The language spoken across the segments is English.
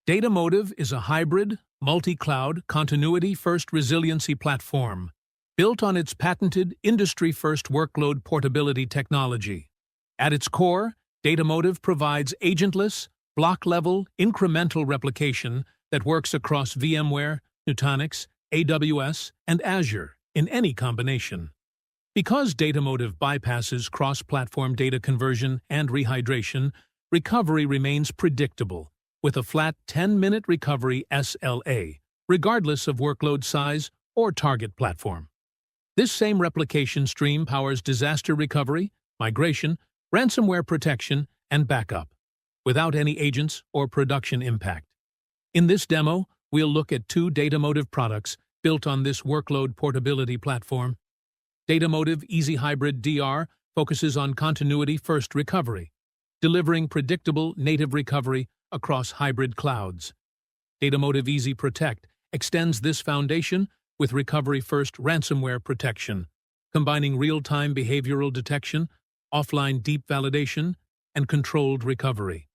Datamotive is a hybrid, multi-cloud, continuity-first resiliency platform built on its patented, industry-first workload portability technology. At its core, Datamotive provides agentless, block-level, incremental replication that works across VMware, Nutanix, AWS, and Azure in any combination. Because Datamotive bypasses cross-platform data conversion and rehydration, recovery remains predictable, with a flat 10-minute recovery SLA, regardless of workload size or target platform. This same replication stream powers disaster recovery, migration, ransomware protection, and backup, without any agents or production impact. In this demo, we'll look at two Datamotive products built on this workload portability platform. Datamotive Easy Hybrid DR focuses on continuity-first recovery, delivering predictable native recovery across hybrid clouds. Datamotive Easy Protect extends this foundation with recovery-first ransomware protection, combining real-time behavioral detection, offline deep validation, and controlled recovery.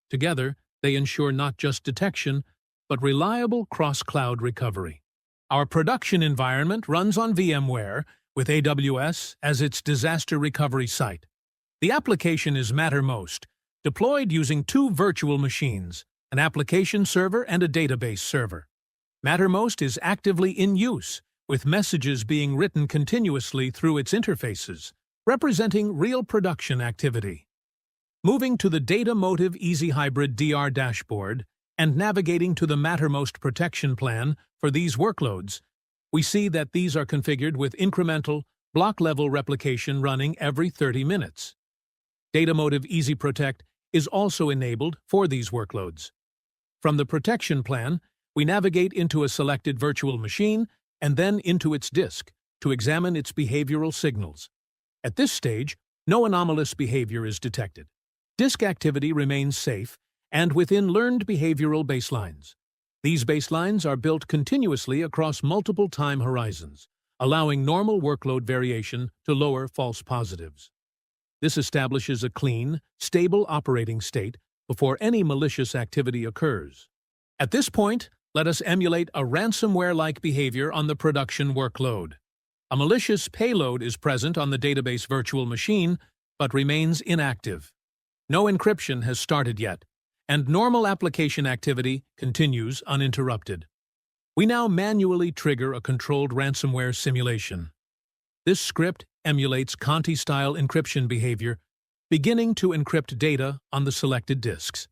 Together, they ensure not just detection, but reliable cross-cloud recovery. Our production environment runs on VMware, with AWS as its disaster recovery site. The application is Mattermost, deployed using two virtual machines, an application server and a database server. Mattermost is actively in use, with messages being written continuously through its interfaces, representing real production activity. Moving to the Datamotive Easy Hybrid DR dashboard and navigating to the Mattermost protection plan for these workloads, we see that these are configured with incremental, block-level replication running every 30 minutes. Datamotive Easy Protect is also enabled for these workloads. From the protection plan, we navigate into a selected virtual machine and then into its disk to examine its behavioral signals. At this stage, no anomalous behavior is detected. Disk activity remains safe and within learned behavioral baselines. These baselines are built continuously across multiple time horizons, allowing normal workload variation to lower false positives. This establishes a clean, stable operating state before any malicious activity occurs. At this point, let us emulate a ransomware-like behavior on the production workload. A malicious payload is present on the database virtual machine, but remains inactive. No encryption has started yet, and normal application activity continues uninterrupted. We now manually trigger a controlled ransomware simulation. This script emulates Conti-style encryption behavior, beginning to encrypt data on the selected disks.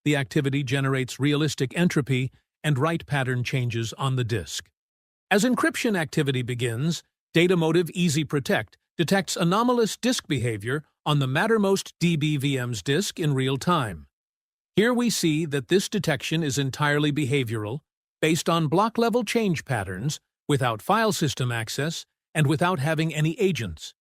The activity generates realistic entropy and write pattern changes on the disk. As encryption activity begins, Datamotive Easy Protect detects anomalous disk behavior on the Mattermost DB disk in real time. Here we see that this detection is entirely behavioral, based on block-level change patterns, without file system access, and without having any agents.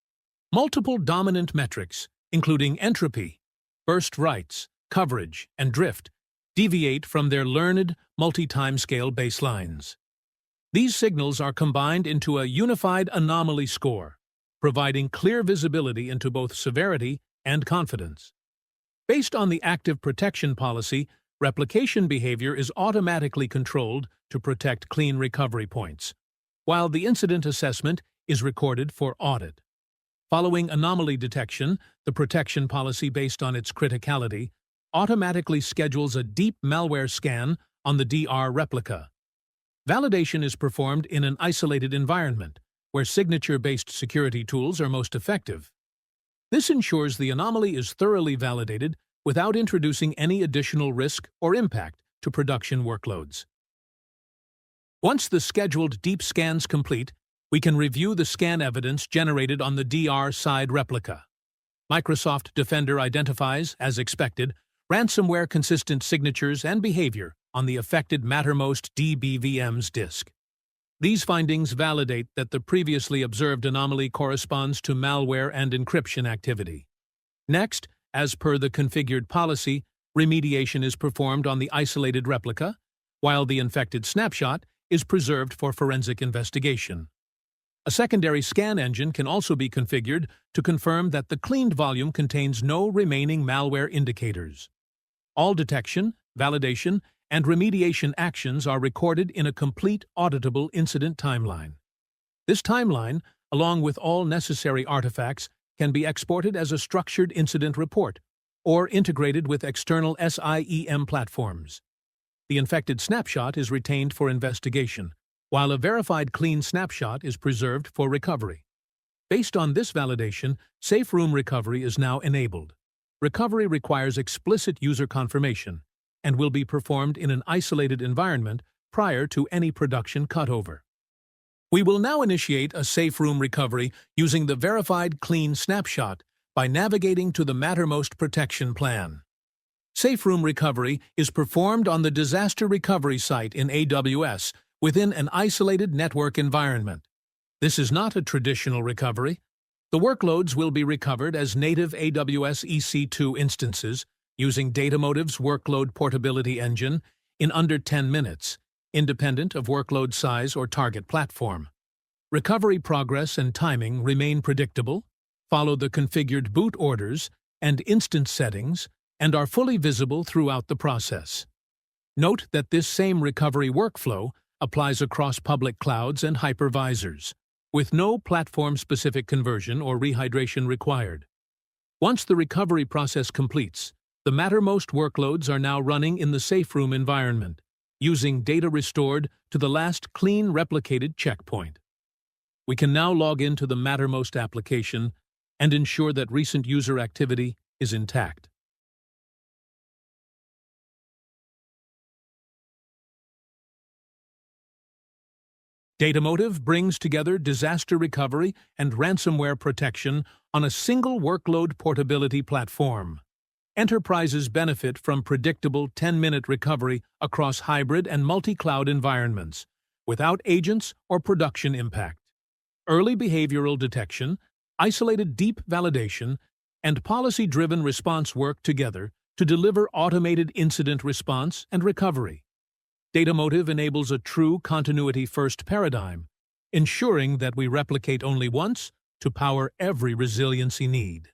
Multiple dominant metrics, including entropy, burst writes, coverage, and drift, deviate from their learned multi-timescale baselines. These signals are combined into a unified anomaly score, providing clear visibility into both severity and confidence. Based on the active protection policy, replication behavior is automatically controlled to protect clean recovery points, while the incident assessment is recorded for audit. Following anomaly detection, the protection policy, based on its criticality, automatically schedules a deep malware scan on the DR replica. Validation is performed in an isolated environment, where signature-based security tools are most effective. This ensures the anomaly is thoroughly validated without introducing any additional risk or impact to production workloads. Once the scheduled deep scans complete, we can review the scan evidence generated on the DR side replica. Microsoft Defender identifies, as expected, ransomware-consistent signatures and behavior on the affected Mattermost DB disk. These findings validate that the previously observed anomaly corresponds to malware and encryption activity. Next, as per the configured policy, remediation is performed on the isolated replica, while the infected snapshot is preserved for forensic investigation. A secondary scan engine can also be configured to confirm that the cleaned volume contains no remaining malware indicators. All detection, validation, and remediation actions are recorded in a complete auditable incident timeline. This timeline, along with all necessary artifacts, can be exported as a structured incident report or integrated with external SIEM platforms. The infected snapshot is retained for investigation, while a verified clean snapshot is preserved for recovery. Based on this validation, safe room recovery is now enabled. Recovery requires explicit user confirmation and will be performed in an isolated environment prior to any production cutover. We will now initiate a safe room recovery using the verified clean snapshot by navigating to the Mattermost protection plan. Safe room recovery is performed on the disaster recovery site in AWS within an isolated network environment. This is not a traditional recovery. The workloads will be recovered as native AWS EC2 instances using Datamotive's workload portability engine in under 10 minutes, independent of workload size or target platform. Recovery progress and timing remain predictable, follow the configured boot orders and instance settings, and are fully visible throughout the process. Note that this same recovery workflow applies across public clouds and hypervisors, with no platform-specific conversion or rehydration required. Once the recovery process completes, the Mattermost workloads are now running in the safe room environment, using data restored to the last clean replicated checkpoint. We can now log into the Mattermost application and ensure that recent user activity is intact. Datamotive brings together disaster recovery and ransomware protection on a single workload portability platform. Enterprises benefit from predictable 10-minute recovery across hybrid and multi-cloud environments, without agents or production impact. Early behavioral detection, isolated deep validation, and policy-driven response work together to deliver automated incident response and recovery. Datamotive enables a true continuity-first paradigm, ensuring that we replicate only once to power every resiliency need.